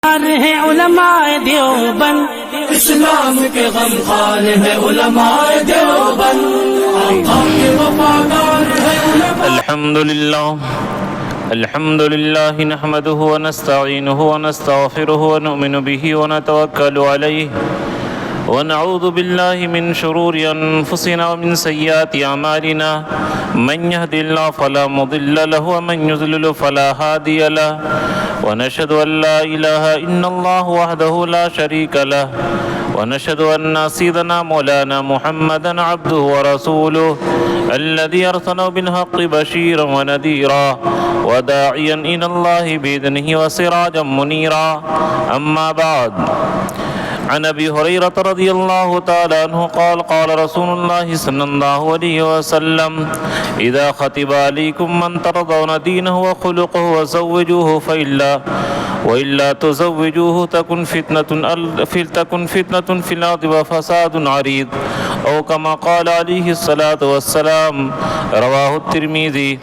ہیں علماء دیوبند، اسلام کے غم خان ہے علماء دیوبند، آقا کے وفادار ہے علماء۔ الحمد لله نحمده ونستعينه ونستغفره ونؤمن به ونتوكل عليه ونعوذ بالله من شرور أنفسنا ومن سيئات أعمالنا، من يهد الله فلا مضل له ومن يضلل فلا هادي له، ونشهد أن لا إله إلا الله وحده لا شريك له، ونشهد أن سيدنا مولانا محمدا عبده ورسوله الذي أرسله بالحق بشيرا ونذيرا وداعيا إلى الله بإذنه وسراجا منيرا. أما بعد، عن أبي هريرة رضي الله تعالى عنه قال قال رسول الله صلى الله عليه وسلم: إذا خطب عليكم من ترضون دينه وخلقه وزوجوه وإلا تزوجوه تكن فتنة في الأرض وفساد عريض، أو كما قال عليه الصلاة والسلام. رواه الترمذي.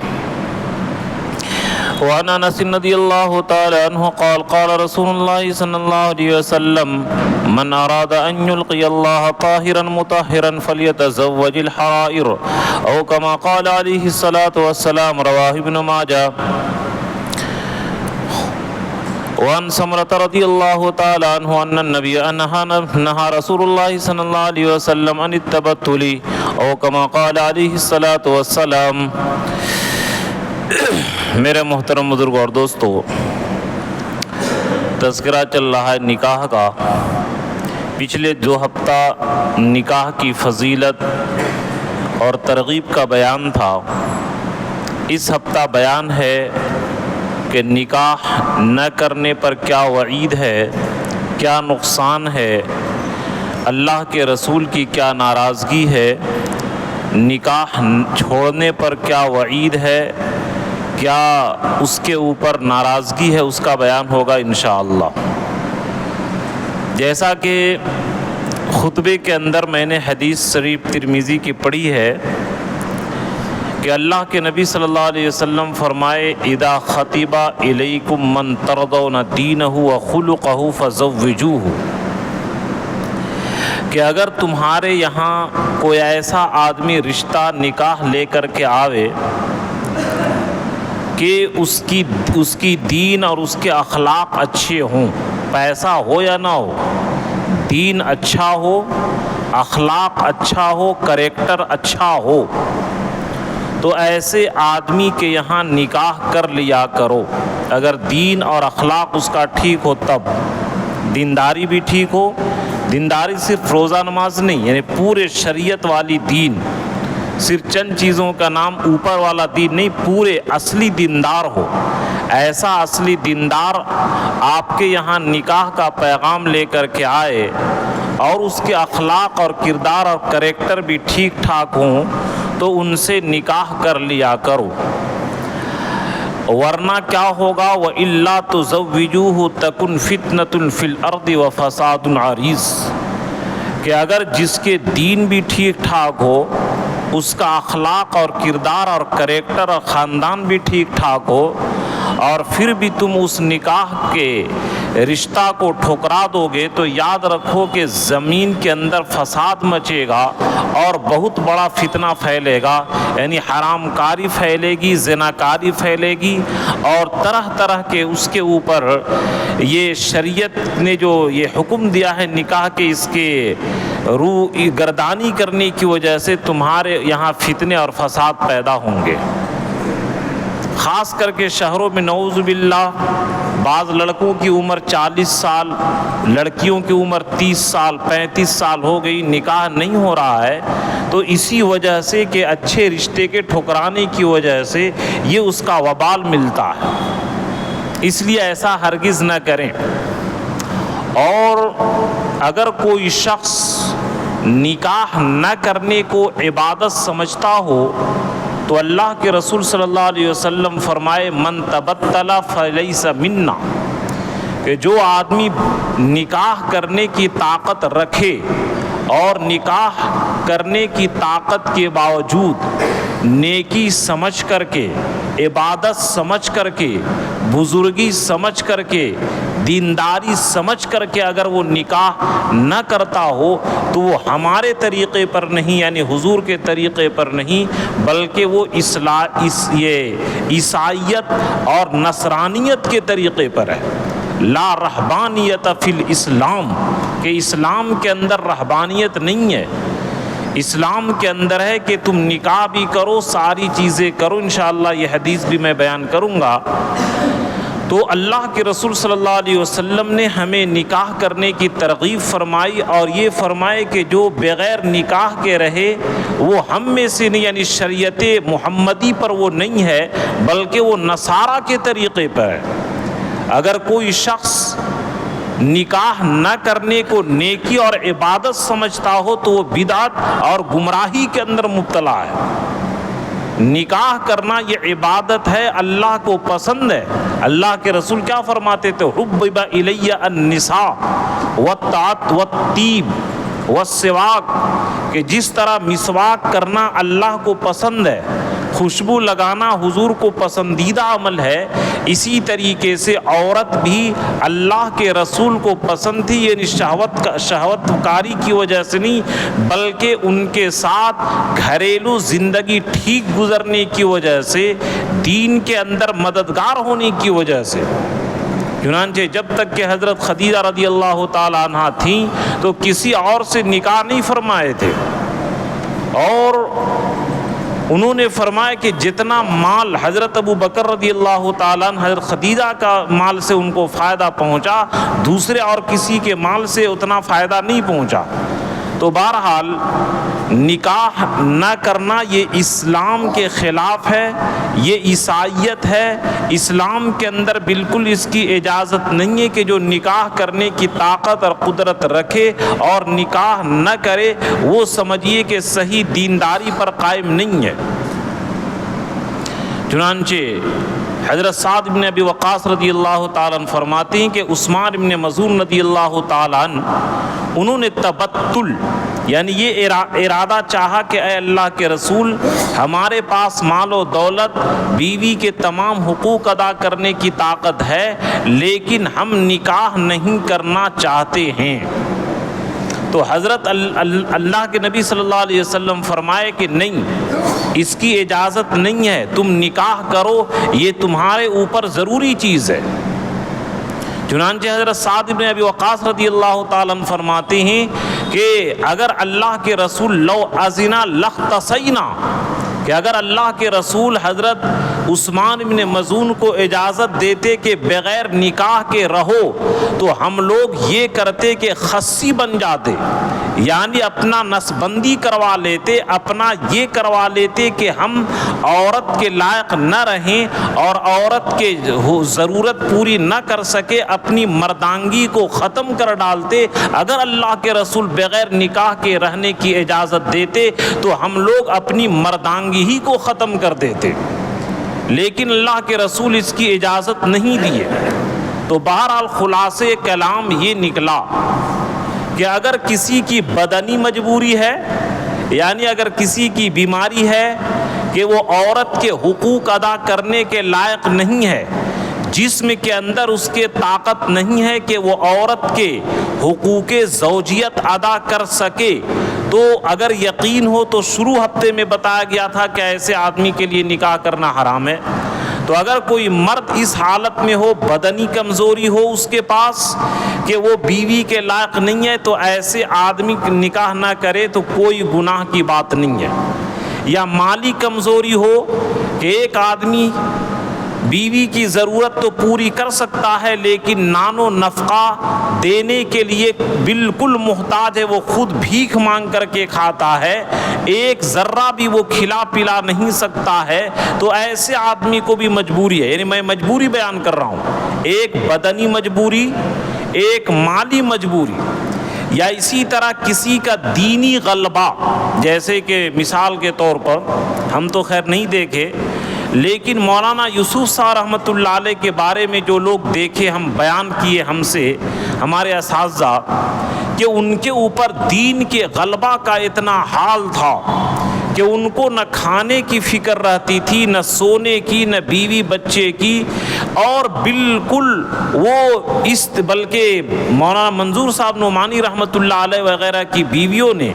وعن انس رضی اللہ تعالی عنہ قال قال رسول اللہ صلی اللہ علیہ وسلم: من اراد ان يلقي الله طاهرا مطهرا فليتزوج الحرائر، او كما قال عليه الصلاة والسلام. رواه ابن ماجہ. وعن سمرة رضی اللہ تعالی عنہ ان النبي نهى رسول اللہ صلی اللہ علیہ وسلم عن التبتل، او كما قال عليه الصلاة والسلام. میرے محترم بزرگ اور دوستو، تذکرہ چل رہا ہے نکاح کا. پچھلے 2 ہفتہ نکاح کی فضیلت اور ترغیب کا بیان تھا. اس ہفتہ بیان ہے کہ نکاح نہ کرنے پر کیا وعید ہے، کیا نقصان ہے، اللہ کے رسول کی کیا ناراضگی ہے، نکاح چھوڑنے پر کیا وعید ہے، کیا اس کے اوپر ناراضگی ہے، اس کا بیان ہوگا انشاءاللہ. جیسا کہ خطبے کے اندر میں نے حدیث شریف ترمذی کی پڑھی ہے کہ اللہ کے نبی صلی اللہ علیہ وسلم فرمائے: اذا خطب الیکم من ترضون دینہ وخلقہ فزوجوہ، کہ اگر تمہارے یہاں کوئی ایسا آدمی رشتہ نکاح لے کر کے آوے کہ اس کی دین اور اس کے اخلاق اچھے ہوں، پیسہ ہو یا نہ ہو، دین اچھا ہو، اخلاق اچھا ہو، کریکٹر اچھا ہو، تو ایسے آدمی کے یہاں نکاح کر لیا کرو. اگر دین اور اخلاق اس کا ٹھیک ہو تب، دینداری بھی ٹھیک ہو. دینداری صرف روزہ نماز نہیں، یعنی پورے شریعت والی دین، صرف چند چیزوں کا نام اوپر والا دین نہیں، پورے اصلی دیندار ہو. ایسا اصلی دیندار آپ کے یہاں نکاح کا پیغام لے کر کے آئے اور اس کے اخلاق اور کردار اور کریکٹر بھی ٹھیک ٹھاک ہوں تو ان سے نکاح کر لیا کرو. ورنہ کیا ہوگا؟ وَإِلَّا تُزَوِّجُوهُ تَكُنْ فِتْنَةٌ فِي الْأَرْضِ وَفَسَادٌ عَرِيضٌ، کہ اگر جس کے دین بھی ٹھیک ٹھاک ہو، اس کا اخلاق اور کردار اور کریکٹر اور خاندان بھی ٹھیک ٹھاک ہو، اور پھر بھی تم اس نکاح کے رشتہ کو ٹھکرا دو گے تو یاد رکھو کہ زمین کے اندر فساد مچے گا اور بہت بڑا فتنہ پھیلے گا. یعنی حرام کاری پھیلے گی، زناکاری پھیلے گی، اور طرح طرح کے اس کے اوپر یہ شریعت نے جو یہ حکم دیا ہے نکاح کے، اس کے روح گردانی کرنے کی وجہ سے تمہارے یہاں فتنے اور فساد پیدا ہوں گے. خاص کر کے شہروں میں نعوذ باللہ بعض لڑکوں کی عمر 40 سال، لڑکیوں کی عمر 30 سال 35 سال ہو گئی، نکاح نہیں ہو رہا ہے. تو اسی وجہ سے کہ اچھے رشتے کے ٹھکرانے کی وجہ سے یہ اس کا وبال ملتا ہے. اس لیے ایسا ہرگز نہ کریں. اور اگر کوئی شخص نکاح نہ کرنے کو عبادت سمجھتا ہو تو اللہ کے رسول صلی اللہ علیہ وسلم فرمائے: من تبتل فلیس منا، کہ جو آدمی نکاح کرنے کی طاقت رکھے اور نکاح کرنے کی طاقت کے باوجود نیکی سمجھ کر کے عبادت سمجھ کر کے، بزرگی سمجھ کر کے، دینداری سمجھ کر کے اگر وہ نکاح نہ کرتا ہو تو وہ ہمارے طریقے پر نہیں، یعنی حضور کے طریقے پر نہیں، بلکہ وہ عیسائیت اور نصرانیت کے طریقے پر ہے۔ لا رہبانیت فی الاسلام، کہ اسلام کے اندر رہبانیت نہیں ہے، اسلام کے اندر ہے کہ تم نکاح بھی کرو، ساری چیزیں کرو۔ انشاءاللہ یہ حدیث بھی میں بیان کروں گا۔ تو اللہ کے رسول صلی اللہ علیہ وسلم نے ہمیں نکاح کرنے کی ترغیب فرمائی، اور یہ فرمائے کہ جو بغیر نکاح کے رہے وہ ہم میں سے نہیں، یعنی شریعت محمدی پر وہ نہیں ہے، بلکہ وہ نصارہ کے طریقے پر ہے۔ اگر کوئی شخص نکاح نہ کرنے کو نیکی اور عبادت سمجھتا ہو تو وہ بدعت اور گمراہی کے اندر مبتلا ہے۔ نکاح کرنا یہ عبادت ہے، اللہ کو پسند ہے۔ اللہ کے رسول کیا فرماتے تھے؟ حبب الی النساء والطیب والسواک، کہ جس طرح مسواک کرنا اللہ کو پسند ہے، خوشبو لگانا حضور کو پسندیدہ عمل ہے، اسی طریقے سے عورت بھی اللہ کے رسول کو پسند تھی، یعنی شہوت کاری کی وجہ سے نہیں، بلکہ ان کے ساتھ گھریلو زندگی ٹھیک گزرنے کی وجہ سے، دین کے اندر مددگار ہونے کی وجہ سے۔ چنانچہ جب تک کہ حضرت خدیجہ رضی اللہ تعالی عنہ تھیں تو کسی اور سے نکاح نہیں فرمائے تھے، اور انہوں نے فرمایا کہ جتنا مال حضرت ابو بکر رضی اللہ تعالیٰ عنہ حضرت خدیجہ کا مال سے ان کو فائدہ پہنچا، دوسرے اور کسی کے مال سے اتنا فائدہ نہیں پہنچا۔ تو بہرحال نکاح نہ کرنا یہ اسلام کے خلاف ہے، یہ عیسائیت ہے۔ اسلام کے اندر بالکل اس کی اجازت نہیں ہے کہ جو نکاح کرنے کی طاقت اور قدرت رکھے اور نکاح نہ کرے وہ سمجھیے کہ صحیح دینداری پر قائم نہیں ہے۔ چنانچہ حضرت سعد بن ابی وقاص رضی اللہ تعالیٰ عنہ فرماتے ہیں کہ عثمان بن مظعون رضی اللہ تعالیٰ عنہ انہوں نے تبتل، یعنی یہ ارادہ چاہا کہ اے اللہ کے رسول، ہمارے پاس مال و دولت، بیوی کے تمام حقوق ادا کرنے کی طاقت ہے، لیکن ہم نکاح نہیں کرنا چاہتے ہیں۔ تو حضرت اللہ کے نبی صلی اللہ علیہ وسلم فرمائے کہ نہیں، اس کی اجازت نہیں ہے، تم نکاح کرو، یہ تمہارے اوپر ضروری چیز ہے۔ چنانچہ حضرت سعد بن ابی وقاص رضی اللہ تعالیٰ عنہ فرماتے ہیں کہ اگر اللہ کے رسول لو اذنا لاختصینا، کہ اگر اللہ کے رسول حضرت عثمان بن مظعون کو اجازت دیتے کہ بغیر نکاح کے رہو تو ہم لوگ یہ کرتے کہ خصی بن جاتے، یعنی اپنا نسبندی کروا لیتے، اپنا یہ کروا لیتے کہ ہم عورت کے لائق نہ رہیں اور عورت کے ضرورت پوری نہ کر سکے، اپنی مردانگی کو ختم کر ڈالتے۔ اگر اللہ کے رسول بغیر نکاح کے رہنے کی اجازت دیتے تو ہم لوگ اپنی مردانگی ہی کو ختم کر دیتے، لیکن اللہ کے رسول اس کی اجازت نہیں دیے۔ تو بہرحال خلاصے کلام یہ نکلا کہ اگر کسی کی بدنی مجبوری ہے، یعنی اگر کسی کی بیماری ہے کہ وہ عورت کے حقوق ادا کرنے کے لائق نہیں ہے، جسم کے اندر اس کے طاقت نہیں ہے کہ وہ عورت کے حقوق زوجیت ادا کر سکے، تو اگر یقین ہو تو شروع ہفتے میں بتایا گیا تھا کہ ایسے آدمی کے لیے نکاح کرنا حرام ہے۔ تو اگر کوئی مرد اس حالت میں ہو، بدنی کمزوری ہو اس کے پاس کہ وہ بیوی کے لائق نہیں ہے، تو ایسے آدمی نکاح نہ کرے تو کوئی گناہ کی بات نہیں ہے۔ یا مالی کمزوری ہو کہ ایک آدمی بیوی کی ضرورت تو پوری کر سکتا ہے لیکن نان و نفقہ دینے کے لیے بالکل محتاج ہے، وہ خود بھیک مانگ کر کے کھاتا ہے، ایک ذرہ بھی وہ کھلا پلا نہیں سکتا ہے، تو ایسے آدمی کو بھی مجبوری ہے۔ یعنی میں مجبوری بیان کر رہا ہوں، ایک بدنی مجبوری، ایک مالی مجبوری، یا اسی طرح کسی کا دینی غلبہ، جیسے کہ مثال کے طور پر ہم تو خیر نہیں دیکھے لیکن مولانا یوسف صاحب رحمۃ اللہ علیہ کے بارے میں جو لوگ دیکھے، ہم بیان کیے ہم سے ہمارے اساتذہ، کہ ان کے اوپر دین کے غلبہ کا اتنا حال تھا کہ ان کو نہ کھانے کی فکر رہتی تھی، نہ سونے کی، نہ بیوی بچے کی، اور بالکل وہ بلکہ مولانا منظور صاحب نعمانی رحمۃ اللہ علیہ وغیرہ کی بیویوں نے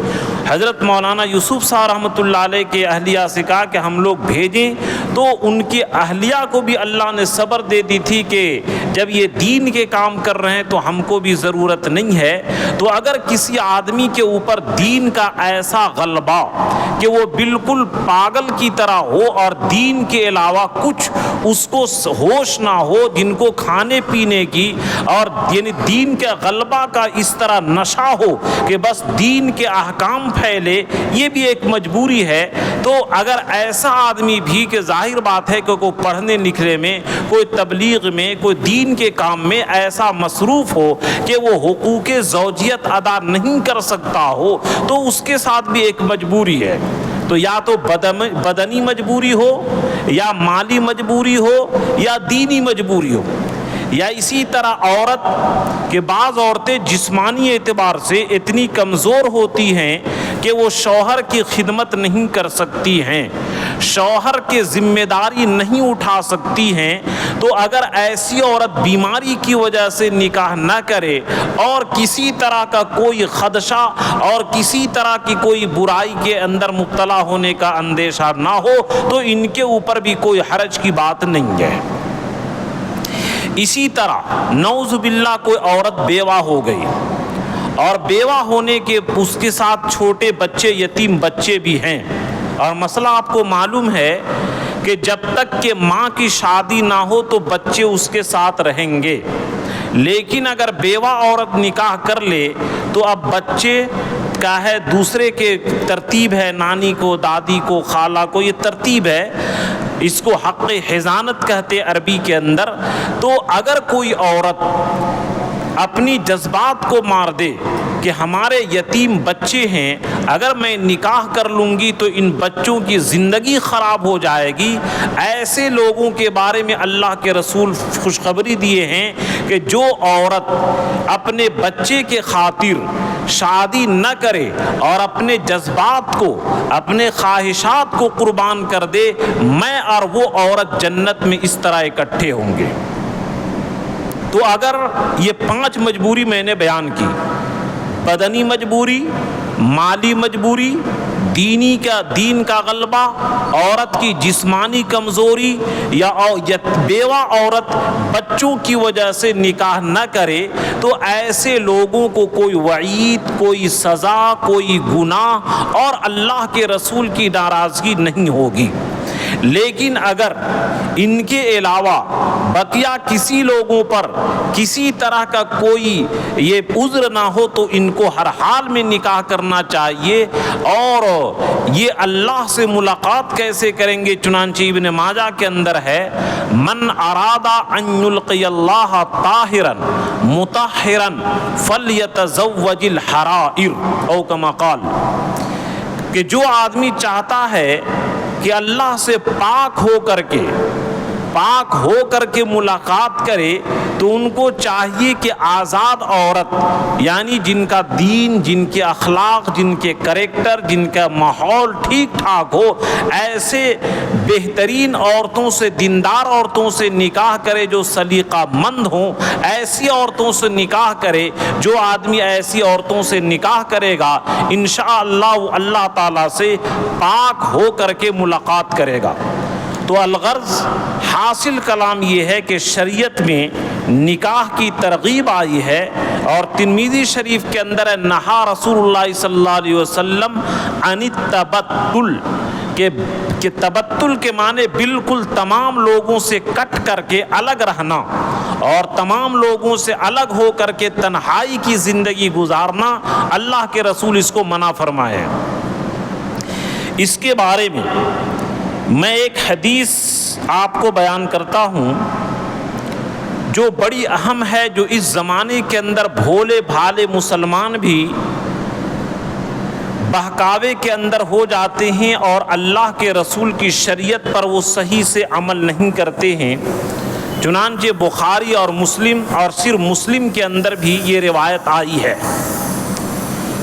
حضرت مولانا یوسف صاحب رحمۃ اللہ علیہ کے اہلیہ سے کہا کہ ہم لوگ بھیجیں، تو ان کی اہلیہ کو بھی اللہ نے صبر دے دی تھی کہ جب یہ دین کے کام کر رہے ہیں تو ہم کو بھی ضرورت نہیں ہے۔ تو اگر کسی آدمی کے اوپر دین کا ایسا غلبہ کہ وہ بالکل پاگل کی طرح ہو اور دین کے علاوہ کچھ اس کو ہوش نہ ہو، جن کو کھانے پینے کی اور یعنی دین کے غلبہ کا اس طرح نشہ ہو کہ بس دین کے احکام پھیلے، یہ بھی ایک مجبوری ہے۔ تو اگر ایسا آدمی بھی کہ ظاہر بات ہے کہ کوئی پڑھنے لکھنے میں، کوئی تبلیغ میں، کوئی دین کے کام میں ایسا مصروف ہو کہ وہ حقوق زوجیت ادا نہیں کر سکتا ہو، تو اس کے ساتھ بھی ایک مجبوری ہے۔ تو یا تو بدنی مجبوری ہو، یا مالی مجبوری ہو، یا دینی مجبوری ہو، یا اسی طرح عورت کہ بعض عورتیں جسمانی اعتبار سے اتنی کمزور ہوتی ہیں کہ وہ شوہر کی خدمت نہیں کر سکتی ہیں، شوہر کے ذمہ داری نہیں اٹھا سکتی ہیں۔ تو اگر ایسی عورت بیماری کی وجہ سے نکاح نہ کرے اور کسی طرح کا کوئی خدشہ اور کسی طرح کی کوئی برائی کے اندر مبتلا ہونے کا اندیشہ نہ ہو، تو ان کے اوپر بھی کوئی حرج کی بات نہیں ہے۔ اسی طرح نعوذ باللہ کوئی عورت بیوہ ہو گئی اور بیوہ ہونے کے اس کے ساتھ چھوٹے بچے، یتیم بچے بھی ہیں، اور مسئلہ آپ کو معلوم ہے کہ جب تک کہ ماں کی شادی نہ ہو تو بچے اس کے ساتھ رہیں گے، لیکن اگر بیوہ عورت نکاح کر لے تو اب بچے کا ہے دوسرے کے ترتیب ہے، نانی کو، دادی کو، خالہ کو، یہ ترتیب ہے، اس کو حق حضانت کہتے عربی کے اندر۔ تو اگر کوئی عورت اپنی جذبات کو مار دے کہ ہمارے یتیم بچے ہیں، اگر میں نکاح کر لوں گی تو ان بچوں کی زندگی خراب ہو جائے گی، ایسے لوگوں کے بارے میں اللہ کے رسول خوشخبری دیے ہیں کہ جو عورت اپنے بچے کے خاطر شادی نہ کرے اور اپنے جذبات کو، اپنے خواہشات کو قربان کر دے، میں اور وہ عورت جنت میں اس طرح اکٹھے ہوں گے۔ تو اگر یہ 5 مجبوری میں نے بیان کی، بدنی مجبوری، مالی مجبوری، دین کا غلبہ، عورت کی جسمانی کمزوری، یا بیوہ عورت بچوں کی وجہ سے نکاح نہ کرے، تو ایسے لوگوں کو کوئی وعید، کوئی سزا، کوئی گناہ اور اللہ کے رسول کی ناراضگی نہیں ہوگی۔ لیکن اگر ان کے علاوہ بقیہ کسی لوگوں پر کسی طرح کا کوئی یہ عذر نہ ہو تو ان کو ہر حال میں نکاح کرنا چاہیے۔ اور یہ اللہ سے ملاقات کیسے کریں گے؟ چنانچہ ابن ماجہ کے اندر ہے، من ارادہ ان یلقی اللہ طاہرا مطہرا فلیتزوج الحرائر، او کما قال، کہ جو آدمی چاہتا ہے کہ اللہ سے پاک ہو کر کے ملاقات کرے، تو ان کو چاہیے کہ آزاد عورت، یعنی جن کا دین، جن کے اخلاق، جن کے کریکٹر، جن کا ماحول ٹھیک ٹھاک ہو، ایسے بہترین عورتوں سے، دیندار عورتوں سے نکاح کرے جو سلیقہ مند ہوں، ایسی عورتوں سے نکاح کرے۔ جو آدمی ایسی عورتوں سے نکاح کرے گا انشاءاللہ وہ اللہ تعالیٰ سے پاک ہو کر کے ملاقات کرے گا۔ تو الغرض حاصل کلام یہ ہے کہ شریعت میں نکاح کی ترغیب آئی ہے، اور ترمذی شریف کے اندر ہے، نہا رسول اللہ صلی اللہ علیہ وسلم عن التبتل، کہ تبتل کے معنی بالکل تمام لوگوں سے کٹ کر کے الگ رہنا اور تمام لوگوں سے الگ ہو کر کے تنہائی کی زندگی گزارنا، اللہ کے رسول اس کو منع فرمائے۔ اس کے بارے میں میں ایک حدیث آپ کو بیان کرتا ہوں جو بڑی اہم ہے، جو اس زمانے کے اندر بھولے بھالے مسلمان بھی بہکاوے کے اندر ہو جاتے ہیں اور اللہ کے رسول کی شریعت پر وہ صحیح سے عمل نہیں کرتے ہیں۔ چنانچہ بخاری اور مسلم، اور صرف مسلم کے اندر بھی یہ روایت آئی ہے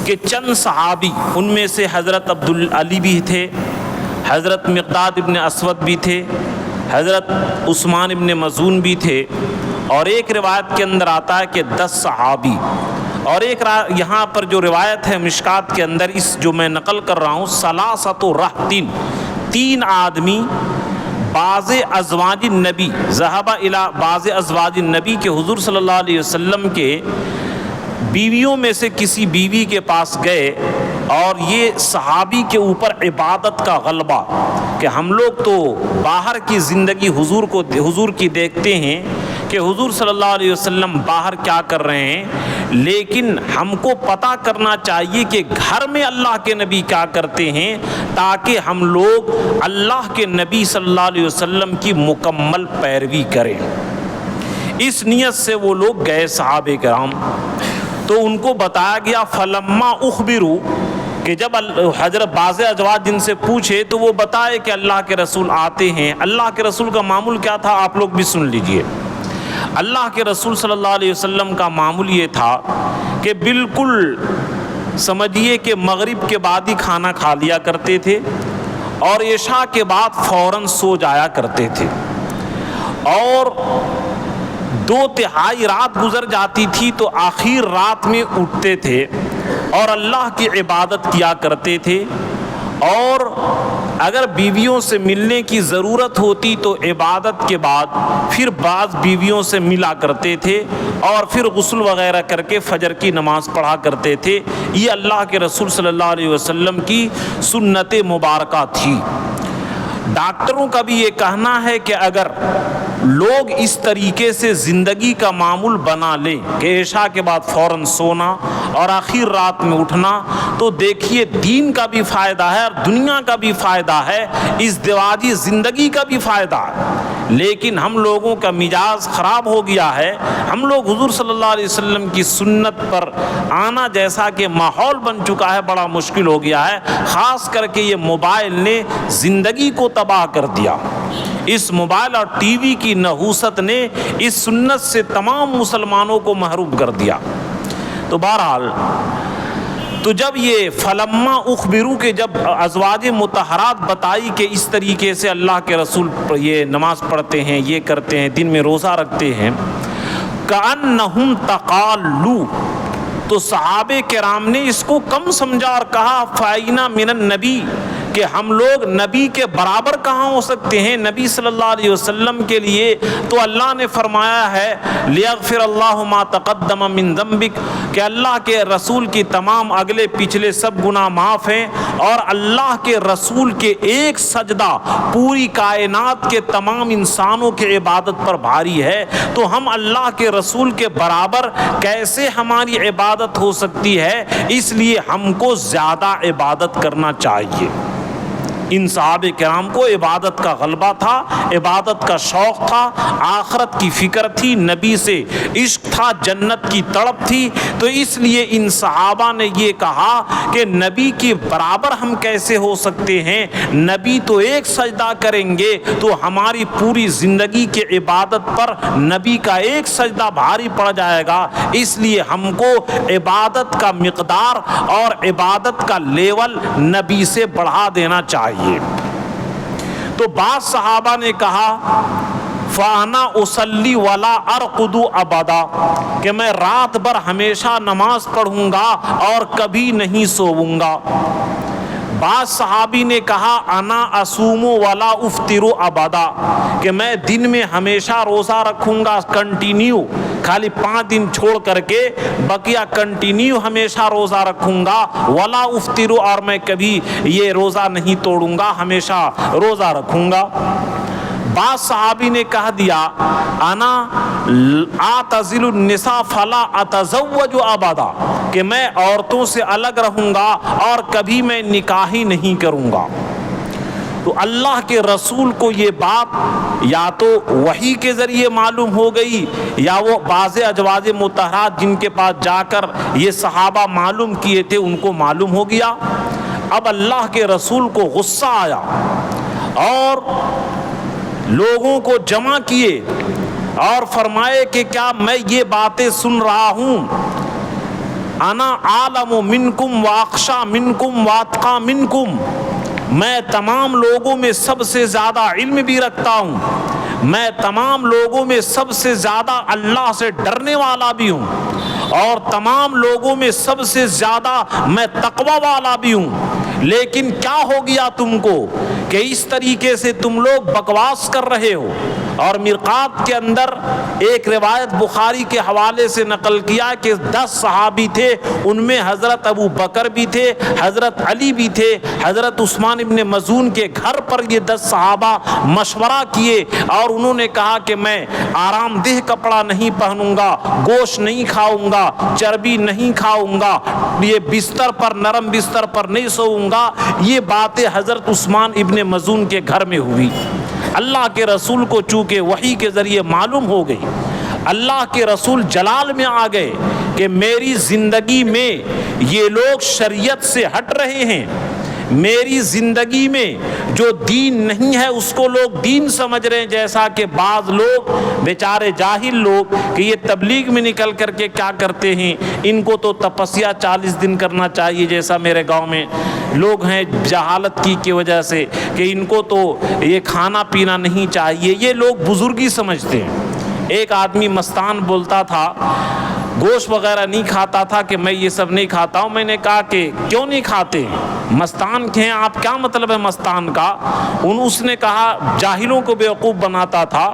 کہ چند صحابی، ان میں سے حضرت علی بھی تھے، حضرت مقداد ابن اسود بھی تھے، حضرت عثمان ابن مظعون بھی تھے، اور ایک روایت کے اندر آتا ہے کہ 10 صحابی، اور ایک یہاں پر جو روایت ہے مشکات کے اندر، اس جو میں نقل کر رہا ہوں، ثلاثۃ رہطین، 3 آدمی، بعض ازواج النبی، ذهب الی بعض ازواج النبی، کہ حضور صلی اللہ علیہ وسلم کے بیویوں میں سے کسی بیوی کے پاس گئے، اور یہ صحابی کے اوپر عبادت کا غلبہ، کہ ہم لوگ تو باہر کی زندگی حضور کی دیکھتے ہیں کہ حضور صلی اللہ علیہ وسلم باہر کیا کر رہے ہیں، لیکن ہم کو پتہ کرنا چاہیے کہ گھر میں اللہ کے نبی کیا کرتے ہیں، تاکہ ہم لوگ اللہ کے نبی صلی اللہ علیہ وسلم کی مکمل پیروی کریں۔ اس نیت سے وہ لوگ گئے صحابہ کرام، تو ان کو بتایا گیا، فلما اخبروا، کہ جب حضرت بعض ازواج جن سے پوچھے تو وہ بتائے کہ اللہ کے رسول آتے ہیں۔ اللہ کے رسول کا معمول کیا تھا، آپ لوگ بھی سن لیجئے۔ اللہ کے رسول صلی اللہ علیہ وسلم کا معمول یہ تھا کہ بالکل سمجھیے کہ مغرب کے بعد ہی کھانا کھا لیا کرتے تھے، اور عشاء کے بعد فوراً سو جایا کرتے تھے، اور 2/3 رات گزر جاتی تھی تو آخر رات میں اٹھتے تھے اور اللہ کی عبادت کیا کرتے تھے، اور اگر بیویوں سے ملنے کی ضرورت ہوتی تو عبادت کے بعد پھر بعض بیویوں سے ملا کرتے تھے، اور پھر غسل وغیرہ کر کے فجر کی نماز پڑھا کرتے تھے۔ یہ اللہ کے رسول صلی اللہ علیہ وسلم کی سنت مبارکہ تھی۔ ڈاکٹروں کا بھی یہ کہنا ہے کہ اگر لوگ اس طریقے سے زندگی کا معمول بنا لیں کہ عشاء کے بعد فوراً سونا اور آخر رات میں اٹھنا، تو دیکھیے دین کا بھی فائدہ ہے اور دنیا کا بھی فائدہ ہے، ازدواجی زندگی کا بھی فائدہ ہے۔ لیکن ہم لوگوں کا مزاج خراب ہو گیا ہے، ہم لوگ حضور صلی اللہ علیہ وسلم کی سنت پر آنا جیسا کہ ماحول بن چکا ہے، بڑا مشکل ہو گیا ہے۔ خاص کر کے یہ موبائل نے زندگی کو تباہ کر دیا۔ اس موبائل اور ٹی وی کی نحوست نے اس سنت سے تمام مسلمانوں کو محروم کر دیا۔ تو بہرحال تو جب یہ فلما اخبروا کے جب ازواج مطہرات بتائی کہ اس طریقے سے اللہ کے رسول یہ نماز پڑھتے ہیں، یہ کرتے ہیں، دن میں روزہ رکھتے ہیں، کأنہم تقالوا، تو صحابہ کرام نے اس کو کم سمجھا اور کہا فائنا من النبی، کہ ہم لوگ نبی کے برابر کہاں ہو سکتے ہیں؟ نبی صلی اللہ علیہ وسلم کے لیے تو اللہ نے فرمایا ہے لیغفر اللہ ما تقدم من ذنبک، کہ اللہ کے رسول کی تمام اگلے پچھلے سب گناہ معاف ہیں، اور اللہ کے رسول کے ایک سجدہ پوری کائنات کے تمام انسانوں کی عبادت پر بھاری ہے، تو ہم اللہ کے رسول کے برابر کیسے ہماری عبادت ہو سکتی ہے؟ اس لیے ہم کو زیادہ عبادت کرنا چاہیے۔ ان صحابہ کرام کو عبادت کا غلبہ تھا، عبادت کا شوق تھا، آخرت کی فکر تھی، نبی سے عشق تھا، جنت کی تڑپ تھی، تو اس لیے ان صحابہ نے یہ کہا کہ نبی کے برابر ہم کیسے ہو سکتے ہیں؟ نبی تو ایک سجدہ کریں گے تو ہماری پوری زندگی کے عبادت پر نبی کا ایک سجدہ بھاری پڑ جائے گا، اس لیے ہم کو عبادت کا مقدار اور عبادت کا لیول نبی سے بڑھا دینا چاہیے۔ تو بعض صحابہ نے کہا فَأَنَا أُصَلِّي وَلَا أَرْقُدُ أَبَدًا، کہ میں رات بھر ہمیشہ نماز پڑھوں گا اور کبھی نہیں سوؤں گا۔ بعض صحابی نے کہا انا اصوم ولا افطر ابدا، کہ میں دن میں ہمیشہ روزہ رکھوں گا کنٹینیو، خالی 5 دن چھوڑ کر کے بقیہ کنٹینیو ہمیشہ روزہ رکھوں گا، ولا افطر، اور میں کبھی یہ روزہ نہیں توڑوں گا، ہمیشہ روزہ رکھوں گا۔ بعض صحابی نے کہہ دیا انا اعتزل النساء فلا اتزوج ابدا، کہ میں عورتوں سے الگ رہوں گا اور کبھی میں نکاح ہی نہیں کروں گا۔ تو اللہ کے رسول کو یہ بات یا تو وحی کے ذریعے معلوم ہو گئی، یا وہ بعض ازواج مطہرات جن کے پاس جا کر یہ صحابہ معلوم کیے تھے ان کو معلوم ہو گیا۔ اب اللہ کے رسول کو غصہ آیا اور لوگوں کو جمع کیے اور فرمائے کہ کیا میں یہ باتیں سن رہا ہوں؟ انا عالم منکم واخشا منکم واتقا منکم، میں تمام لوگوں میں سب سے زیادہ علم بھی رکھتا ہوں، میں تمام لوگوں میں سب سے زیادہ اللہ سے ڈرنے والا بھی ہوں، اور تمام لوگوں میں سب سے زیادہ میں تقوی والا بھی ہوں۔ لیکن کیا ہو گیا تم کو کہ اس طریقے سے تم لوگ بکواس کر رہے ہو؟ اور مرقات کے اندر ایک روایت بخاری کے حوالے سے نقل کیا کہ 10 صحابی تھے، ان میں حضرت ابو بکر بھی تھے، حضرت علی بھی تھے، حضرت عثمان ابن مظعون کے گھر پر یہ 10 صحابہ مشورہ کیے اور انہوں نے کہا کہ میں آرام دہ کپڑا نہیں پہنوں گا، گوشت نہیں کھاؤں گا، چربی نہیں کھاؤں گا، یہ بستر پر نرم بستر پر نہیں سوؤں گا۔ یہ باتیں حضرت عثمان ابن مظعون کے گھر میں ہوئی۔ اللہ کے رسول کو چونکہ وحی کے ذریعے معلوم ہو گئی، اللہ کے رسول جلال میں آ گئے کہ میری زندگی میں یہ لوگ شریعت سے ہٹ رہے ہیں، میری زندگی میں جو دین نہیں ہے اس کو لوگ دین سمجھ رہے ہیں، جیسا کہ بعض لوگ بیچارے جاہل لوگ کہ یہ تبلیغ میں نکل کر کے کیا کرتے ہیں، ان کو تو تپسیا 40 دن کرنا چاہیے، جیسا میرے گاؤں میں لوگ ہیں جہالت کی وجہ سے کہ ان کو تو یہ کھانا پینا نہیں چاہیے، یہ لوگ بزرگی سمجھتے ہیں۔ ایک آدمی مستان بولتا تھا، گوشت وغیرہ نہیں کھاتا تھا کہ میں یہ سب نہیں کھاتا ہوں۔ میں نے کہا کہ کیوں نہیں کھاتے؟ مستان کے ہیں آپ، کیا مطلب ہے مستان کا؟ اس نے کہا، جاہلوں کو بیوقوف بناتا تھا،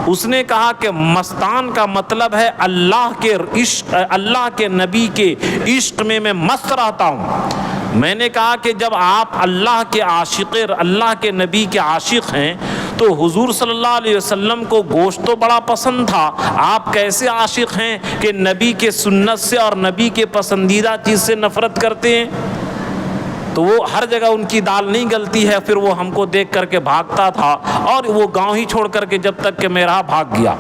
اس نے کہا کہ مستان کا مطلب ہے اللہ کے عشق، اللہ کے نبی کے عشق میں مست رہتا ہوں۔ میں نے کہا کہ جب آپ اللہ کے عاشق، اللہ کے نبی کے عاشق ہیں تو حضور صلی اللہ علیہ وسلم کو گوشت تو بڑا پسند تھا، آپ کیسے عاشق ہیں کہ نبی کے سنت سے اور نبی کے پسندیدہ چیز سے نفرت کرتے ہیں؟ تو وہ ہر جگہ ان کی دال نہیں گلتی ہے، پھر وہ ہم کو دیکھ کر کے بھاگتا تھا اور وہ گاؤں ہی چھوڑ کر کے جب تک کہ میں رہا بھاگ گیا۔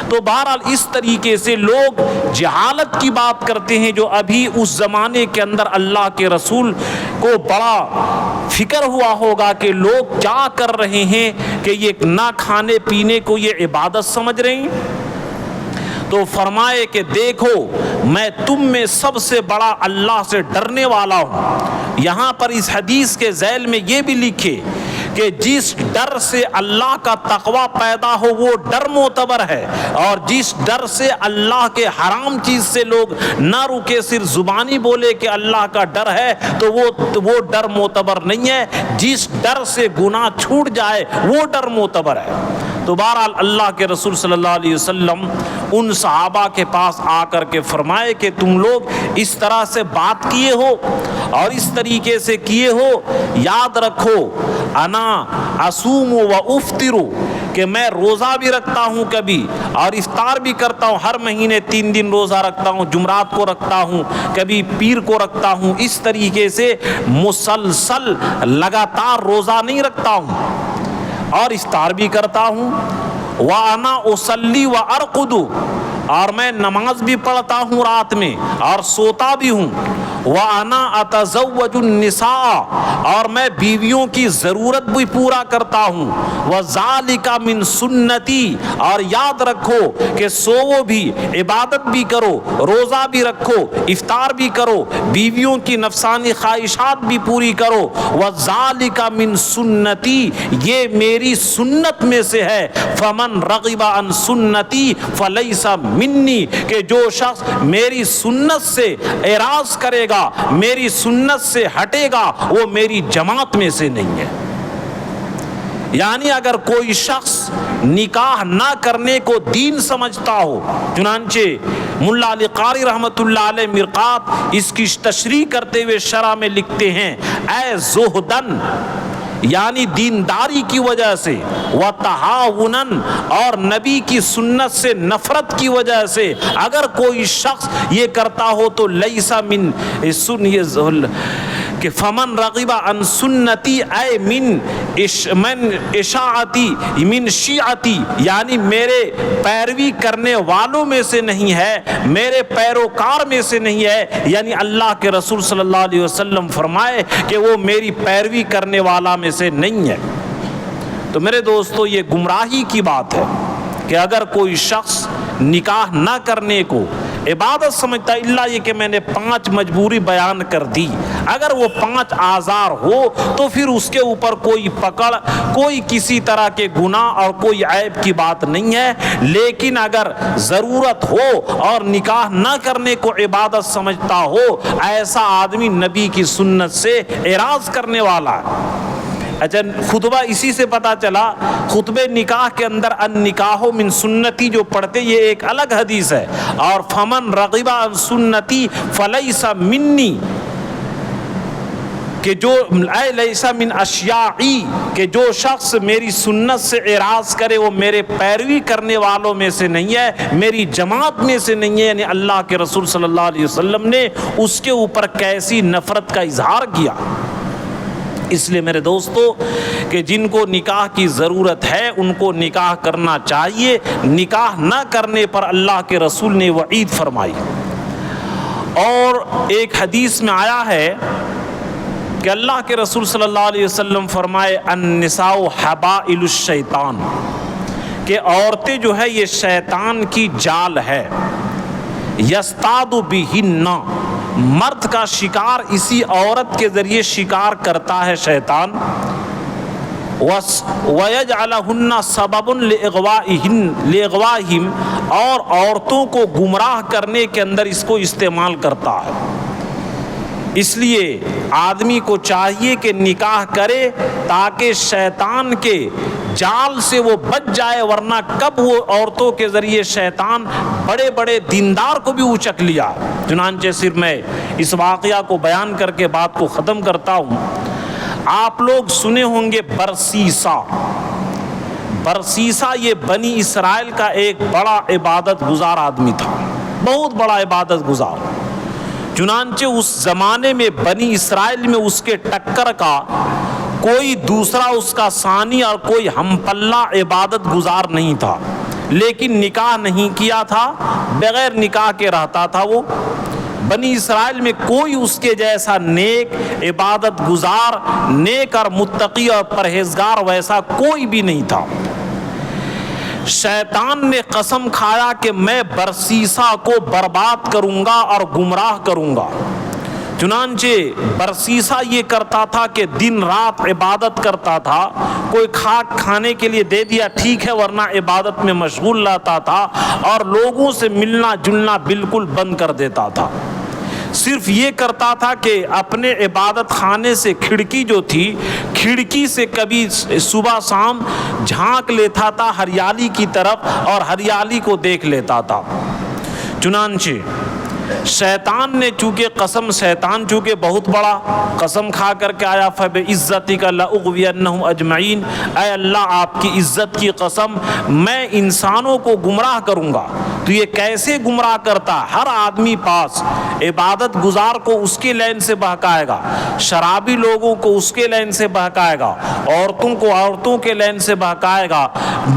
تو بہرحال اس طریقے سے لوگ جہالت کی بات کرتے ہیں، جو ابھی اس زمانے کے اندر اللہ کے رسول کو بڑا فکر ہوا ہوگا کہ لوگ کیا کر رہے ہیں کہ یہ نہ کھانے پینے کو یہ عبادت سمجھ رہے ہیں۔ تو فرمائے کہ دیکھو میں تم میں سب سے بڑا اللہ سے ڈرنے والا ہوں۔ یہاں پر اس حدیث کے ذیل میں یہ بھی لکھے کہ جس ڈر سے اللہ کا تقوی پیدا ہو وہ ڈر معتبر ہے، اور جس ڈر سے اللہ کے حرام چیز سے لوگ نہ رکے، صرف زبانی بولے کہ اللہ کا ڈر ہے تو وہ ڈر معتبر نہیں ہے۔ جس ڈر سے گناہ چھوٹ جائے وہ ڈر معتبر ہے۔ تو بہرحال اللہ کے رسول صلی اللہ علیہ وسلم ان صحابہ کے پاس آ کر کے فرمائے کہ تم لوگ اس طرح سے بات کیے ہو اور اس طریقے سے کیے ہو، یاد رکھو انا اصوم و افطر، کہ میں روزہ بھی رکھتا ہوں کبھی اور افطار بھی کرتا ہوں، ہر مہینے 3 دن روزہ رکھتا ہوں، جمعرات کو رکھتا ہوں، کبھی پیر کو رکھتا ہوں، اس طریقے سے مسلسل لگاتار روزہ نہیں رکھتا ہوں اور افطار بھی کرتا ہوں۔ وَأَنَا أُصَلِّي وَأَرْقُدُ، اور میں نماز بھی پڑھتا ہوں رات میں اور سوتا بھی ہوں۔ وَأَنَا أَتَزَوَّجُ النِّسَاءَ، اور میں بیویوں کی ضرورت بھی پورا کرتا ہوں۔ وَذَلِكَ مِن سُنَّتِي، اور یاد رکھو کہ سوو بھی، عبادت بھی کرو، روزہ بھی رکھو، افطار بھی کرو، بیویوں کی نفسانی خواہشات بھی پوری کرو۔ وَذَلِكَ مِن سُنَّتِي، یہ میری سنت میں سے ہے۔ فَمَن رَغِبَ عَن سُنَّتِي فَلَيْسَ مِنِّي، کہ جو شخص میری سنت سے اعراض کرے گا، میری سنت سے ہٹے گا، وہ میری جماعت میں سے نہیں ہے۔ یعنی اگر کوئی شخص نکاح نہ کرنے کو دین سمجھتا ہو، چنانچہ ملا علی قاری رحمۃ اللہ علیہ مرقات اس کی تشریح کرتے ہوئے شرح میں لکھتے ہیں، اے زہدن، یعنی دینداری کی وجہ سے، وتہاونن، اور نبی کی سنت سے نفرت کی وجہ سے اگر کوئی شخص یہ کرتا ہو تو لیسا من کہ فمن رغب عن سنتی، اے من اشاعتی، من شیعتی، یعنی میرے پیروی کرنے والوں میں سے نہیں ہے، میرے پیروکار میں سے نہیں ہے، یعنی اللہ کے رسول صلی اللہ علیہ وسلم فرمائے کہ وہ میری پیروی کرنے والا میں سے نہیں ہے۔ تو میرے دوستو یہ گمراہی کی بات ہے کہ اگر کوئی شخص نکاح نہ کرنے کو عبادت سمجھتا ہے الا یہ کہ میں نے 5 مجبوری بیان کر دی. اگر وہ 5 آزار ہو تو پھر اس کے اوپر کوئی پکڑ، کوئی کسی طرح کے گناہ اور کوئی عیب کی بات نہیں ہے. لیکن اگر ضرورت ہو اور نکاح نہ کرنے کو عبادت سمجھتا ہو، ایسا آدمی نبی کی سنت سے اعراض کرنے والا ہے. اچھا، خطبہ اسی سے پتہ چلا. خطبہ نکاح کے اندر النکاح من سنتی جو پڑھتے یہ ایک الگ حدیث ہے، اور فمن رغب عن سنتی فلیس منی، کہ جو اے لیس من اشیاعی، کہ جو شخص میری سنت سے اعراض کرے وہ میرے پیروی کرنے والوں میں سے نہیں ہے، میری جماعت میں سے نہیں ہے. یعنی اللہ کے رسول صلی اللہ علیہ وسلم نے اس کے اوپر کیسی نفرت کا اظہار کیا. اس لیے میرے دوستو کہ جن کو نکاح کی ضرورت ہے ان کو نکاح کرنا چاہیے. نکاح نہ کرنے پر اللہ کے رسول نے وعید فرمائی. اور ایک حدیث میں آیا ہے کہ اللہ کے رسول صلی اللہ علیہ وسلم فرمائے النساء حبائل الشیطان، کہ عورتیں جو ہے یہ شیطان کی جال ہے. یصطاد بہن، مرد کا شکار اسی عورت کے ذریعے شکار کرتا ہے شیطان. وَيَجْعَلَهُنَّ سَبَبٌ لِإِغْوَائِهِمْ، اور عورتوں کو گمراہ کرنے کے اندر اس کو استعمال کرتا ہے. اس لیے آدمی کو چاہیے کہ نکاح کرے تاکہ شیطان کے جال سے وہ بچ جائے، ورنہ کب وہ عورتوں کے ذریعے شیطان بڑے بڑے دیندار کو بھی اچک لیا. چنانچہ صرف میں اس واقعہ کو بیان کر کے بات کو ختم کرتا ہوں. آپ لوگ سنے ہوں گے برسیسا. برسیسا یہ بنی اسرائیل کا ایک بڑا عبادت گزار آدمی تھا، بہت بڑا عبادت گزار. چنانچہ اس زمانے میں بنی اسرائیل میں اس کے ٹکر کا کوئی دوسرا اس کا ثانی اور کوئی ہم پلہ عبادت گزار نہیں تھا. لیکن نکاح نہیں کیا تھا، بغیر نکاح کے رہتا تھا. وہ بنی اسرائیل میں کوئی اس کے جیسا نیک عبادت گزار، نیک اور متقی اور پرہیزگار ویسا کوئی بھی نہیں تھا. شیطان نے قسم کھایا کہ میں برسیسا کو برباد کروں گا اور گمراہ کروں گا. چنانچہ برسیسا یہ کرتا تھا کہ دن رات عبادت کرتا تھا. کوئی کھاک کھانے کے لیے دے دیا ٹھیک ہے، ورنہ عبادت میں مشغول رہتا تھا اور لوگوں سے ملنا جلنا بالکل بند کر دیتا تھا. صرف یہ کرتا تھا کہ اپنے عبادت خانے سے کھڑکی جو تھی، کھڑکی سے کبھی صبح شام جھانک لیتا تھا ہریالی کی طرف اور ہریالی کو دیکھ لیتا تھا. چنانچہ شیطان نے شیطان چونکہ بہت بڑا قسم کھا کر کے آیا فَبِعِزَّتِكَ لَأُغْوِيَنَّهُمْ أَجْمَعِينَ، اے اللہ آپ کی عزت کی قسم میں انسانوں کو گمراہ کروں گا. تو یہ کیسے گمراہ کرتا؟ ہر آدمی پاس عبادت گزار کو اس کے لین سے بہکائے گا، شرابی لوگوں کو اس کے لین سے بہکائے گا، عورتوں کو عورتوں کے لین سے بہکائے گا،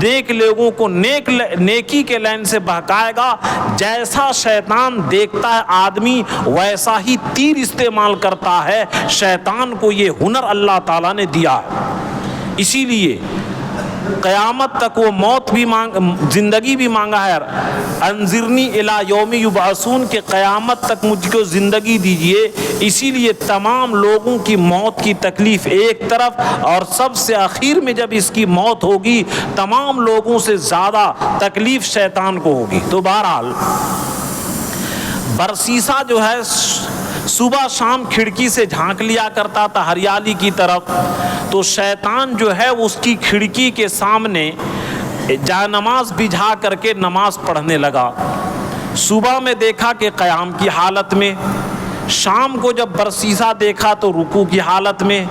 نیک لوگوں کو نیکی کے لین سے بہکائے گا. جیسا شیطان دیکھتا ہے آدمی ویسا ہی تیر استعمال کرتا ہے. شیطان کو یہ ہنر اللہ تعالیٰ نے دیا ہے. اسی لیے قیامت تک وہ موت بھی زندگی بھی مانگا ہے. انذرنی الی یوم یبعثون، کہ قیامت تک مجھ کو زندگی دیجئے. اسی لیے تمام لوگوں کی موت کی تکلیف ایک طرف، اور سب سے آخر میں جب اس کی موت ہوگی تمام لوگوں سے زیادہ تکلیف شیطان کو ہوگی. تو بہرحال برسیسا جو ہے صبح شام کھڑکی سے جھانک لیا کرتا تھا ہریالی کی طرف. تو شیطان جو ہے اس کی کھڑکی کے سامنے جائے نماز بجھا کر کے نماز پڑھنے لگا. صبح میں دیکھا کہ قیام کی حالت میں، شام کو جب برسیسا دیکھا تو رکوع کی حالت میں،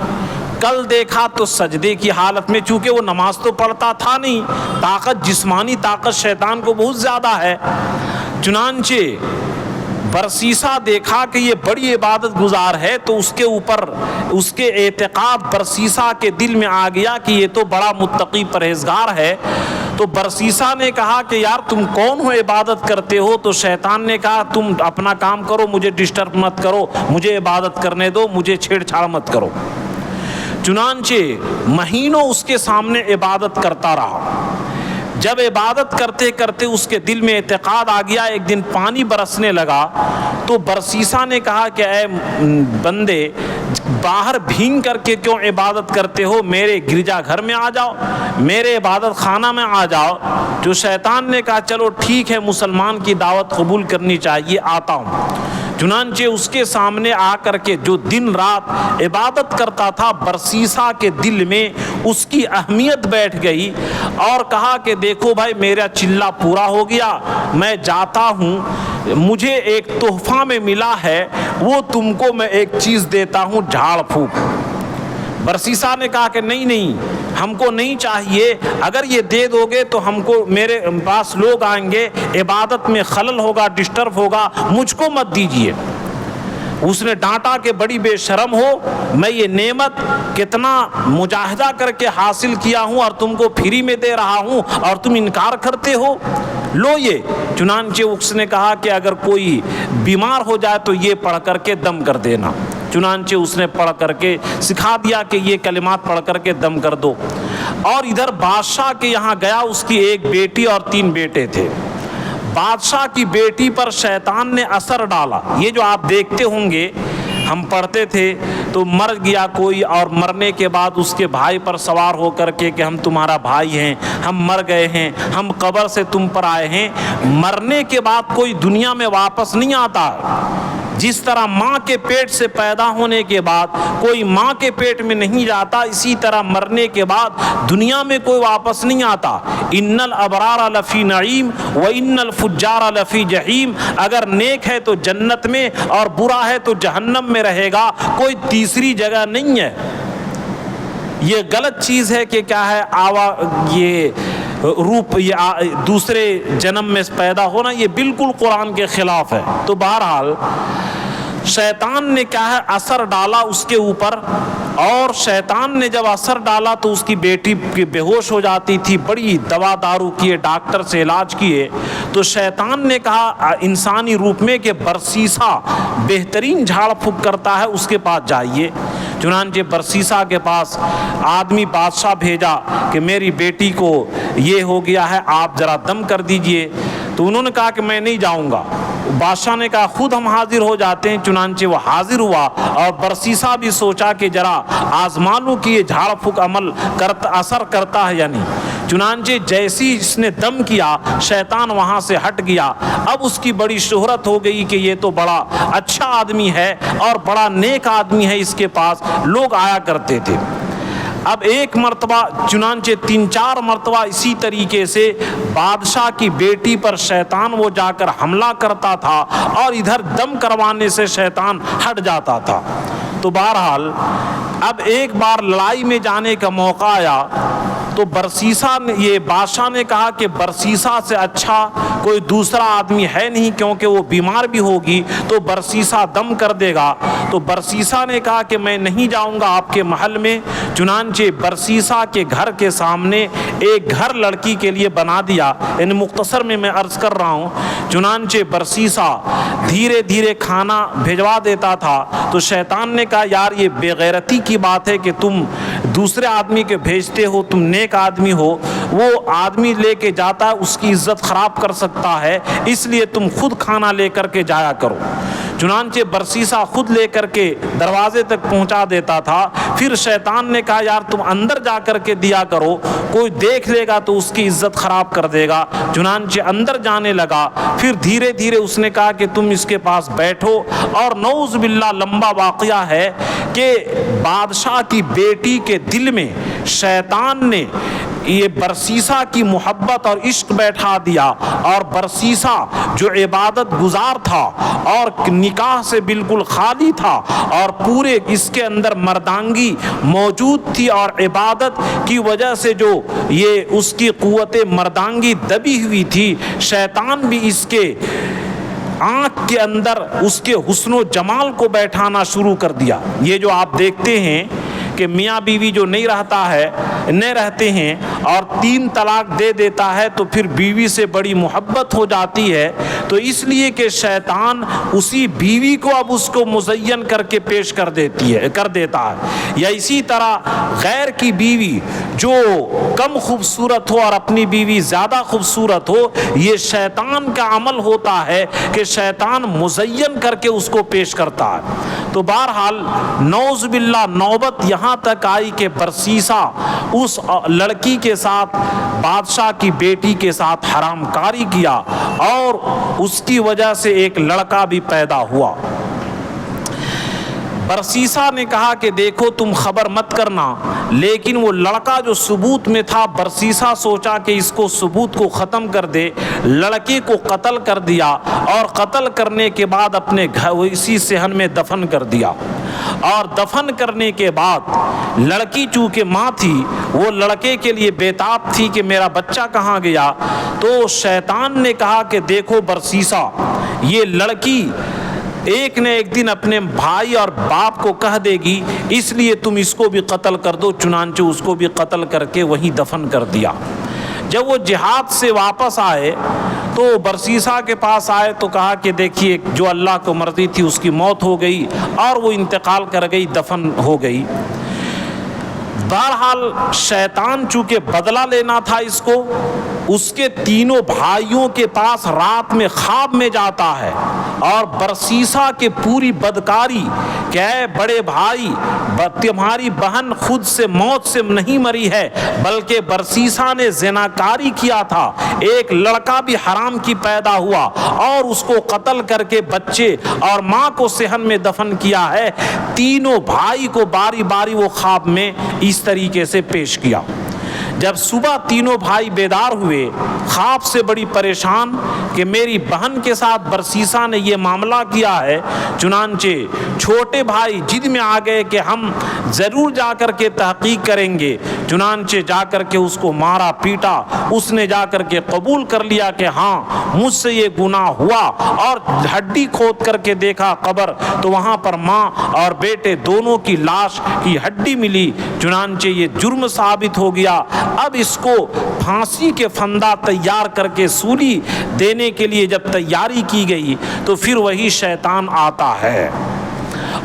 کل دیکھا تو سجدے کی حالت میں. چونکہ وہ نماز تو پڑھتا تھا نہیں، طاقت جسمانی طاقت شیطان کو بہت زیادہ ہے. چنانچہ برسیسا دیکھا کہ یہ بڑی عبادت گزار ہے تو اس کے اوپر اس کے اعتقاد برسیسا کے دل میں آ گیا کہ یہ تو بڑا متقی پرہیزگار ہے. تو برسیسا نے کہا کہ یار تم کون ہو عبادت کرتے ہو؟ تو شیطان نے کہا تم اپنا کام کرو، مجھے ڈسٹرب مت کرو، مجھے عبادت کرنے دو، مجھے چھیڑ چھاڑ مت کرو. چنانچہ مہینوں اس کے سامنے عبادت کرتا رہا. جب عبادت کرتے کرتے اس کے دل میں اعتقاد آ گیا، ایک دن پانی برسنے لگا تو برسیسا نے کہا کہ اے بندے، باہر بھیگ کر کے کیوں عبادت کرتے ہو؟ میرے گرجا گھر میں آ جاؤ، میرے عبادت خانہ میں آ جاؤ۔ جو شیطان نے کہا چلو ٹھیک ہے، مسلمان کی دعوت قبول کرنی چاہیے، آتا ہوں۔ چنانچہ اس کے سامنے آ کر کے جو دن رات عبادت کرتا تھا، برسیسا کے دل میں اس کی اہمیت بیٹھ گئی اور کہا کہ دیکھو بھائی، میرا چلہ پورا ہو گیا، میں جاتا ہوں، مجھے ایک تحفہ میں ملا ہے، وہ تم کو میں ایک چیز دیتا ہوں، جھاڑ پھونک۔ برسیسا نے کہا کہ نہیں، ہم کو نہیں چاہیے، اگر یہ دے دو گے تو ہم کو، میرے پاس لوگ آئیں گے، عبادت میں خلل ہوگا، ڈسٹرب ہوگا، مجھ کو مت دیجیے۔ اس نے ڈانٹا کہ بڑی بے شرم ہو، میں یہ نعمت کتنا مجاہدہ کر کے حاصل کیا ہوں اور تم کو فری میں دے رہا ہوں اور تم انکار کرتے ہو، لو یہ۔ چنانچہ اس نے کہا کہ اگر کوئی بیمار ہو جائے تو یہ پڑھ کر کے دم کر دینا۔ چنانچہ اس نے پڑھ کر کے سکھا دیا کہ یہ کلمات پڑھ کر کے دم کر دو۔ اور ادھر بادشاہ کے یہاں گیا، اس کی ایک بیٹی اور 3 بیٹے تھے۔ بادشاہ کی بیٹی پر شیطان نے اثر ڈالا۔ یہ جو آپ دیکھتے ہوں گے، ہم پڑھتے تھے تو مر گیا کوئی، اور مرنے کے بعد اس کے بھائی پر سوار ہو کر کے کہ ہم تمہارا بھائی ہیں، ہم مر گئے ہیں، ہم قبر سے تم پر آئے ہیں۔ مرنے کے بعد کوئی دنیا میں واپس نہیں آتا۔ جس طرح ماں کے پیٹ سے پیدا ہونے کے بعد کوئی ماں کے پیٹ میں نہیں جاتا، اسی طرح مرنے کے بعد دنیا میں کوئی واپس نہیں آتا۔ ان الابرار لفی نعیم و ان الفجار لفی جحیم، اگر نیک ہے تو جنت میں اور برا ہے تو جہنم میں رہے گا، کوئی تیسری جگہ نہیں ہے۔ یہ غلط چیز ہے کہ کیا ہے یہ روپ، یہ دوسرے جنم میں پیدا ہونا، یہ بالکل قرآن کے خلاف ہے۔ تو بہرحال شیطان نے کیا ہے اثر ڈالا اس کے اوپر، اور شیطان نے جب اثر ڈالا تو اس کی بیٹی بے ہوش ہو جاتی تھی، بڑی دوا دارو کیے، ڈاکٹر سے علاج کیے، تو شیطان نے کہا انسانی روپ میں کہ برسیسا بہترین جھاڑ پھونک کرتا ہے، اس کے پاس جائیے۔ چنانچہ برسیسا کے پاس آدمی بادشاہ بھیجا کہ میری بیٹی کو یہ ہو گیا ہے، آپ ذرا دم کر دیجئے۔ تو انہوں نے کہا کہ میں نہیں جاؤں گا۔ بادشاہ نے کہا خود ہم حاضر ہو جاتے ہیں۔ چنانچہ وہ حاضر ہوا، اور برسیسا بھی سوچا کہ ذرا آزما لوں کہ یہ جھاڑ پھونک عمل کرتا، اثر کرتا ہے یا نہیں۔ چنانچہ جیسی اس نے دم کیا، شیطان وہاں سے ہٹ گیا۔ اب اس کی بڑی شہرت ہو گئی کہ یہ تو بڑا اچھا آدمی ہے اور بڑا نیک آدمی ہے، اس کے پاس لوگ آیا کرتے تھے۔ اب ایک مرتبہ، چنانچہ 3-4 مرتبہ اسی طریقے سے بادشاہ کی بیٹی پر شیطان وہ جا کر حملہ کرتا تھا، اور ادھر دم کروانے سے شیطان ہٹ جاتا تھا۔ تو بہرحال اب ایک بار لڑائی میں جانے کا موقع آیا تو برسیسا نے، یہ بادشاہ نے کہا کہ برسیسا سے اچھا کوئی دوسرا آدمی ہے نہیں، کیونکہ وہ بیمار بھی ہوگی تو برسیسا دم کر دے گا۔ تو برسیسا نے کہا کہ میں نہیں جاؤں گا آپ کے محل میں۔ چنانچہ برسیسا کے گھر کے سامنے ایک گھر لڑکی کے لیے بنا دیا، یعنی مختصر میں عرض کر رہا ہوں۔ چنانچہ برسیسا دھیرے دھیرے کھانا بھیجوا دیتا تھا۔ تو شیطان نے کہا یار یہ بے غیرتی کی بات ہے کہ تم دوسرے آدمی کے بھیجتے ہو، تم نیک آدمی ہو، وہ آدمی لے کے جاتا ہے اس کی عزت خراب کر سکتا ہے، اس لیے تم خود کھانا لے کر کے جایا کرو۔ چنانچہ برسیسا خود لے کر کے دروازے تک پہنچا دیتا تھا۔ پھر شیطان نے کہا یار تم اندر جا کر کے دیا کرو، کوئی دیکھ لے گا تو اس کی عزت خراب کر دے گا۔ چنانچہ اندر جانے لگا۔ پھر دھیرے دھیرے اس نے کہا کہ تم اس کے پاس بیٹھو، اور نعوذ باللہ لمبا واقعہ ہے کہ بادشاہ کی بیٹی کے دل میں شیطان نے یہ برسیسا کی محبت اور عشق بیٹھا دیا، اور برسیسا جو عبادت گزار تھا اور نکاح سے بالکل خالی تھا، اور پورے اس کے اندر مردانگی موجود تھی، اور عبادت کی وجہ سے جو یہ اس کی قوت مردانگی دبی ہوئی تھی، شیطان بھی اس کے آنکھ کے اندر اس کے حسن و جمال کو بیٹھانا شروع کر دیا۔ یہ جو آپ دیکھتے ہیں کہ میاں بیوی جو نہیں رہتے ہیں اور 3 طلاق دے دیتا ہے تو پھر بیوی سے بڑی محبت ہو جاتی ہے، تو اس لیے کہ شیطان اسی بیوی کو اب اس کو مزین کر کے پیش کر دیتا ہے۔ یا اسی طرح غیر کی بیوی جو کم خوبصورت ہو اور اپنی بیوی زیادہ خوبصورت ہو، یہ شیطان کا عمل ہوتا ہے کہ شیطان مزین کر کے اس کو پیش کرتا ہے۔ تو بہرحال نعوذ باللہ نوبت یہاں تک آئی کہ برسیسا اس لڑکی کے ساتھ، بادشاہ کی بیٹی کے ساتھ حرام کاری کیا اور اس کی وجہ سے ایک لڑکا بھی پیدا ہوا۔ برسیسا نے کہا کہ دیکھو تم خبر مت کرنا، لیکن وہ لڑکا جو ثبوت میں تھا، برسیسا سوچا کہ اس کو ثبوت کو ختم کر دے، لڑکے کو قتل کر دیا اور قتل کرنے کے بعد اپنے گھر اسی صحن میں دفن کر دیا۔ اور دفن کرنے کے بعد لڑکی چونکہ ماں تھی، وہ لڑکے کے لیے بےتاب تھی کہ میرا بچہ کہاں گیا، تو شیطان نے کہا کہ دیکھو برسیسا، یہ لڑکی ایک نہ ایک دن اپنے بھائی اور باپ کو کہہ دے گی، اس لیے تم اس کو بھی قتل کر دو۔ چنانچہ اس کو بھی قتل کر کے وہیں دفن کر دیا۔ جب وہ جہاد سے واپس آئے تو برسیسا کے پاس آئے تو کہا کہ دیکھیے جو اللہ کو مرضی تھی اس کی موت ہو گئی اور وہ انتقال کر گئی، دفن ہو گئی۔ بہرحال شیطان چونکہ بدلہ لینا تھا اس کو، اس کے تینوں بھائیوں کے پاس رات میں خواب میں جاتا ہے اور برسیسا کے پوری بدکاری کہ اے بڑے بھائی، تمہاری بہن خود سے موت سے نہیں مری ہے بلکہ برسیسا نے زناکاری کیا تھا، ایک لڑکا بھی حرام کی پیدا ہوا اور اس کو قتل کر کے بچے اور ماں کو صحن میں دفن کیا ہے۔ تینوں بھائی کو باری باری وہ خواب میں اس طریقے سے پیش کیا۔ جب صبح تینوں بھائی بیدار ہوئے خواب سے بڑی پریشان کہ میری بہن کے ساتھ برسیسا نے یہ معاملہ کیا ہے، چنانچہ چھوٹے بھائی جد میں آ گئے کہ ہم ضرور جا کر کے تحقیق کریں گے۔ چنانچہ جا کر کے اس کو مارا پیٹا، اس نے جا کر کے قبول کر لیا کہ ہاں مجھ سے یہ گناہ ہوا، اور ہڈی کھود کر کے دیکھا قبر تو وہاں پر ماں اور بیٹے دونوں کی لاش کی ہڈی ملی۔ چنانچہ یہ جرم ثابت ہو گیا۔ اب اس کو پھانسی کے پھندا تیار کر کے سولی دینے کے لیے جب تیاری کی گئی تو پھر وہی شیطان آتا ہے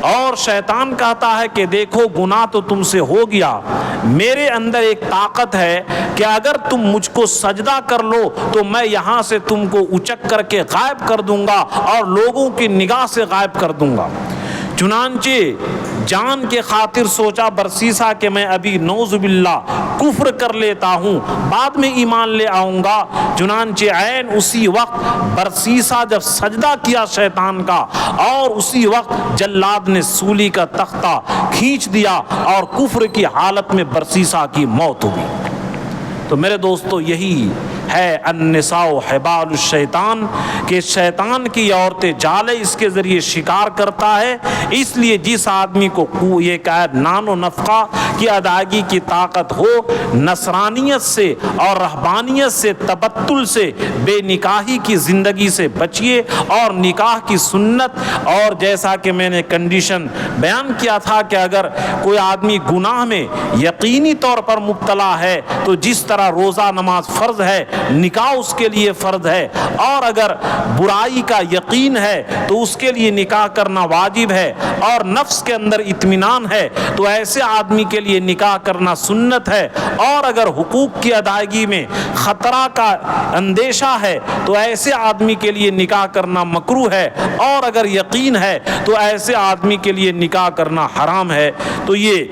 اور شیطان کہتا ہے کہ دیکھو گناہ تو تم سے ہو گیا، میرے اندر ایک طاقت ہے کہ اگر تم مجھ کو سجدہ کر لو تو میں یہاں سے تم کو اچک کر کے غائب کر دوں گا اور لوگوں کی نگاہ سے غائب کر دوں گا۔ چنانچہ جان کے خاطر سوچا برسیسا کہ میں ابھی نعوذ باللہ کفر کر لیتا ہوں، بعد میں ایمان لے آؤں گا۔ چنانچہ عین اسی وقت برسیسا جب سجدہ کیا شیطان کا، اور اسی وقت جلاد نے سولی کا تختہ کھینچ دیا اور کفر کی حالت میں برسیسا کی موت ہوئی۔ تو میرے دوستو یہی ہے النساء حبال الشیطان، کہ شیطان کی عورتیں جالے اس کے ذریعے شکار کرتا ہے۔ اس لیے جس آدمی کو یہ قید نان و نفقہ کی ادائیگی کی طاقت ہو، نصرانیت سے اور رہبانیت سے، تبتل سے، بے نکاحی کی زندگی سے بچیے اور نکاح کی سنت، اور جیسا کہ میں نے کنڈیشن بیان کیا تھا کہ اگر کوئی آدمی گناہ میں یقینی طور پر مبتلا ہے تو جس طرح روزہ نماز فرض ہے، نکاح اس کے لیے فرض ہے، اور اگر برائی کا یقین ہے تو اس کے لیے نکاح کرنا واجب ہے، اور نفس کے اندر اطمینان ہے تو ایسے آدمی کے لیے نکاح کرنا سنت ہے، اور اگر حقوق کی ادائیگی میں خطرہ کا اندیشہ ہے تو ایسے آدمی کے لیے نکاح کرنا مکروہ ہے، اور اگر یقین ہے تو ایسے آدمی کے لیے نکاح کرنا حرام ہے۔ تو یہ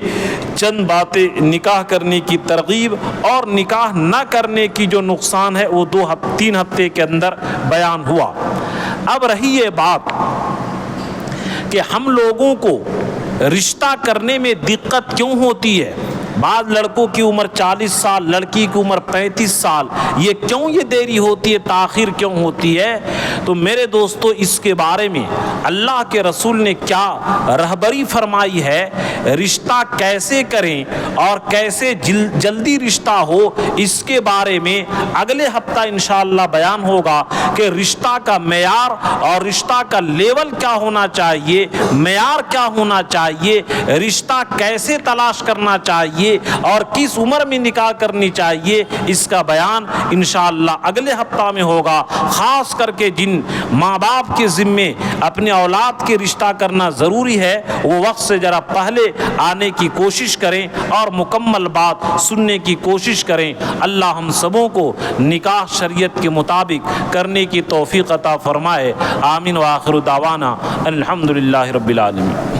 چند باتیں نکاح کرنے کی ترغیب اور نکاح نہ کرنے کی جو نقصان ہے وہ 2-3 ہفتے کے اندر بیان ہوا۔ اب رہی یہ بات کہ ہم لوگوں کو رشتہ کرنے میں دقت کیوں ہوتی ہے۔ بعض لڑکوں کی عمر 40 سال، لڑکی کی عمر 35 سال، یہ کیوں یہ دیری ہوتی ہے، تاخیر کیوں ہوتی ہے؟ تو میرے دوستو اس کے بارے میں اللہ کے رسول نے کیا رہبری فرمائی ہے، رشتہ کیسے کریں اور کیسے جلدی رشتہ ہو، اس کے بارے میں اگلے ہفتہ انشاءاللہ بیان ہوگا کہ رشتہ کا معیار اور رشتہ کا لیول کیا ہونا چاہیے، معیار کیا ہونا چاہیے، رشتہ کیسے تلاش کرنا چاہیے اور کس عمر میں نکاح کرنی چاہیے، اس کا بیان انشاءاللہ اگلے ہفتہ میں ہوگا۔ خاص کر کے جن ماں باپ کے ذمے اپنے اولاد کے رشتہ کرنا ضروری ہے، وہ وقت سے ذرا پہلے آنے کی کوشش کریں اور مکمل بات سننے کی کوشش کریں۔ اللہ ہم سبوں کو نکاح شریعت کے مطابق کرنے کی توفیق عطا فرمائے۔ آمین وآخر دعوانا الحمدللہ رب العالمین۔